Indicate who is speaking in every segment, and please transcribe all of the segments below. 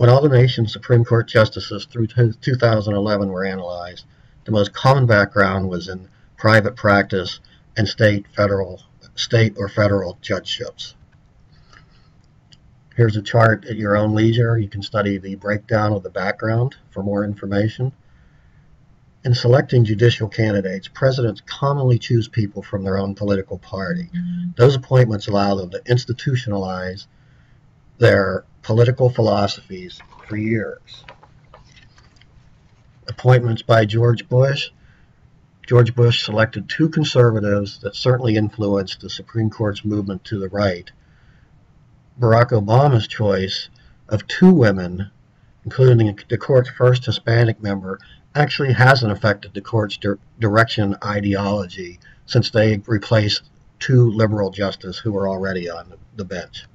Speaker 1: When all the nation's Supreme Court justices through 2011 were analyzed, the most common background was in private practice and state or federal judgeships. Here's a chart at your own leisure. You can study the breakdown of the background for more information. In selecting judicial candidates, presidents commonly choose people from their own political party. Those appointments allow them to institutionalize their political philosophies for years. Appointments by George Bush. George Bush selected two conservatives that certainly influenced the Supreme Court's movement to the right. Barack Obama's choice of two women, including the court's first Hispanic member, actually hasn't affected the court's direction ideology, since they replaced two liberal justices who were already on the bench.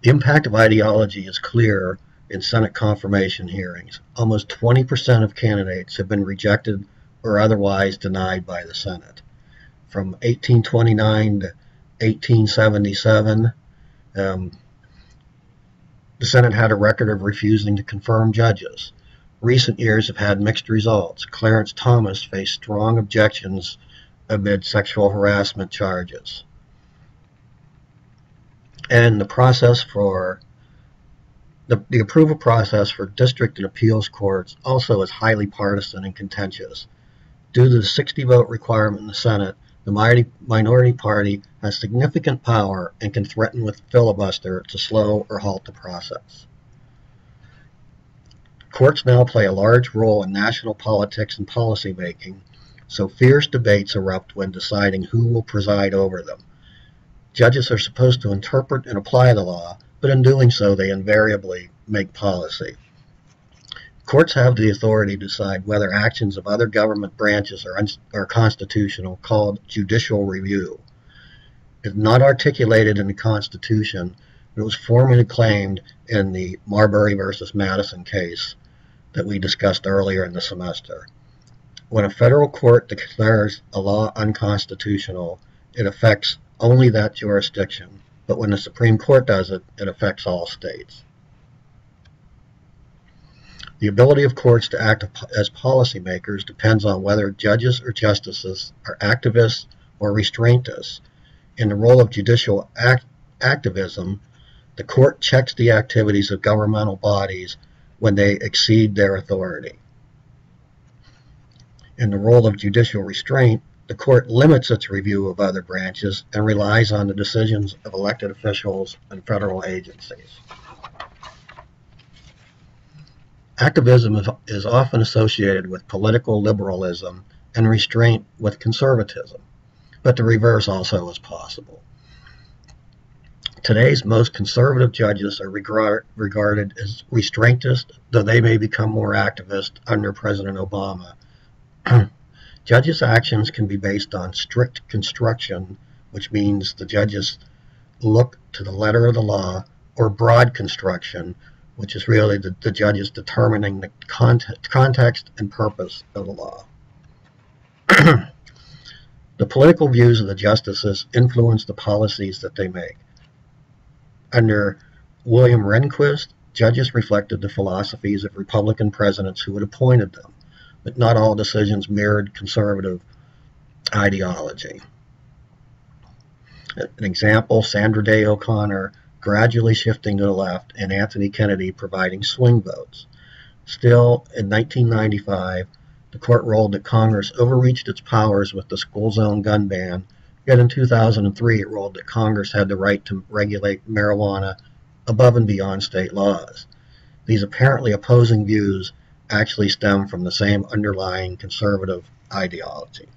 Speaker 1: The impact of ideology is clear in Senate confirmation hearings. Almost 20% of candidates have been rejected or otherwise denied by the Senate. From 1829 to 1877, the Senate had a record of refusing to confirm judges. Recent years have had mixed results. Clarence Thomas faced strong objections amid sexual harassment charges. And the process for the approval process for district and appeals courts also is highly partisan and contentious. Due to the 60-vote requirement in the Senate, the minority party has significant power and can threaten with filibuster to slow or halt the process. Courts now play a large role in national politics and policy making, so fierce debates erupt when deciding who will preside over them. Judges are supposed to interpret and apply the law, but in doing so, they invariably make policy. Courts have the authority to decide whether actions of other government branches are constitutional, called judicial review. If not articulated in the Constitution, it was formally claimed in the Marbury versus Madison case that we discussed earlier in the semester. When a federal court declares a law unconstitutional, it affects only that jurisdiction, but when the Supreme Court does it, it affects all states. The ability of courts to act as policymakers depends on whether judges or justices are activists or restraintists. In the role of judicial activism, the court checks the activities of governmental bodies when they exceed their authority. In the role of judicial restraint, the court limits its review of other branches and relies on the decisions of elected officials and federal agencies. Activism is often associated with political liberalism and restraint with conservatism, but the reverse also is possible. Today's most conservative judges are regarded as restraintist, though they may become more activist under President Obama. Judges' actions can be based on strict construction, which means the judges look to the letter of the law, or broad construction, which is really the judges determining the context and purpose of the law. The political views of the justices influence the policies that they make. Under William Rehnquist, judges reflected the philosophies of Republican presidents who had appointed them, but not all decisions mirrored conservative ideology. An example, Sandra Day O'Connor gradually shifting to the left and Anthony Kennedy providing swing votes. Still, in 1995, the court ruled that Congress overreached its powers with the school zone gun ban, yet in 2003 it ruled that Congress had the right to regulate marijuana above and beyond state laws. These apparently opposing views actually stem from the same underlying conservative ideology.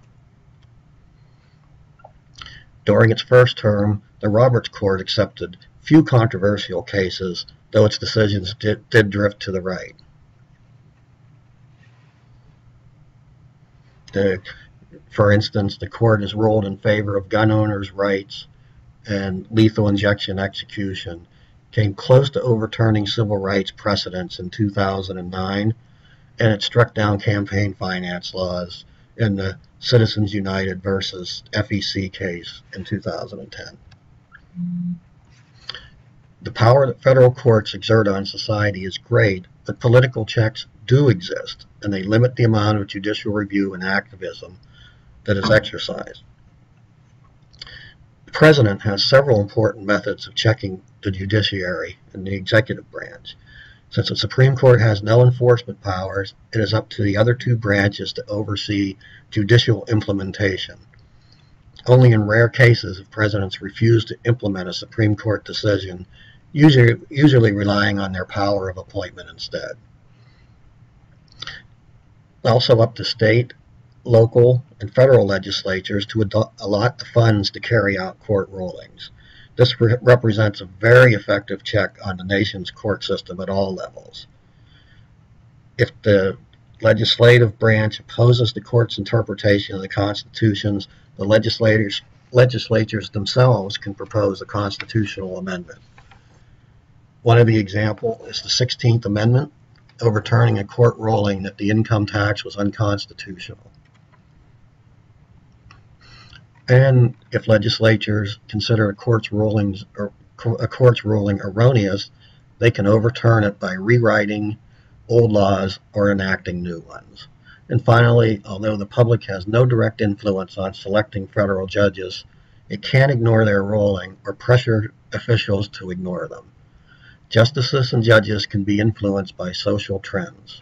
Speaker 1: During its first term, the Roberts Court accepted few controversial cases, though its decisions did drift to the right. For instance, the court has ruled in favor of gun owners' rights and lethal injection execution, came close to overturning civil rights precedents in 2009, and it struck down campaign finance laws in the Citizens United versus FEC case in 2010. The power that federal courts exert on society is great, but political checks do exist, and they limit the amount of judicial review and activism that is exercised. The president has several important methods of checking the judiciary and the executive branch. Since the Supreme Court has no enforcement powers, it is up to the other two branches to oversee judicial implementation. Only in rare cases have presidents refused to implement a Supreme Court decision, usually relying on their power of appointment instead. Also up to state, local, and federal legislatures to allot the funds to carry out court rulings. This represents a very effective check on the nation's court system at all levels. If the legislative branch opposes the court's interpretation of the constitutions, the legislatures themselves can propose a constitutional amendment. One of the examples is the 16th Amendment, overturning a court ruling that the income tax was unconstitutional. And if legislatures consider a court's ruling erroneous, they can overturn it by rewriting old laws or enacting new ones. And finally, although the public has no direct influence on selecting federal judges, it can't ignore their ruling or pressure officials to ignore them. Justices and judges can be influenced by social trends.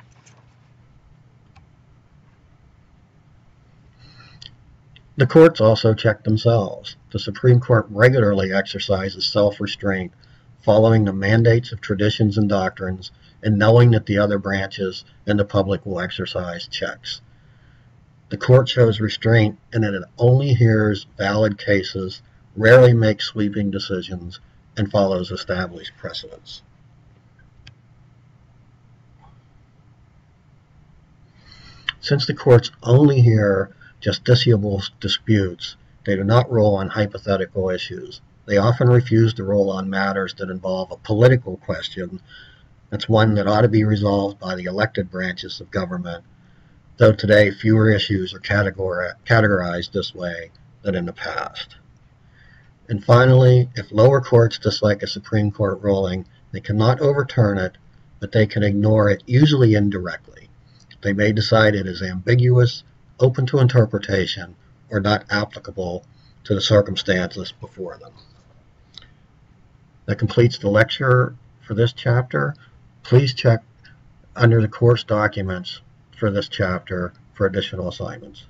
Speaker 1: The courts also check themselves. The Supreme Court regularly exercises self-restraint, following the mandates of traditions and doctrines, and knowing that the other branches and the public will exercise checks. The court shows restraint in that it only hears valid cases, rarely makes sweeping decisions, and follows established precedents. Since the courts only hear justiciable disputes, they do not rule on hypothetical issues. They often refuse to rule on matters that involve a political question. That's one that ought to be resolved by the elected branches of government, though today fewer issues are categorized this way than in the past. And finally, if lower courts dislike a Supreme Court ruling, they cannot overturn it, but they can ignore it, usually indirectly. They may decide it is ambiguous, open to interpretation, or not applicable to the circumstances before them. That completes the lecture for this chapter. Please check under the course documents for this chapter for additional assignments.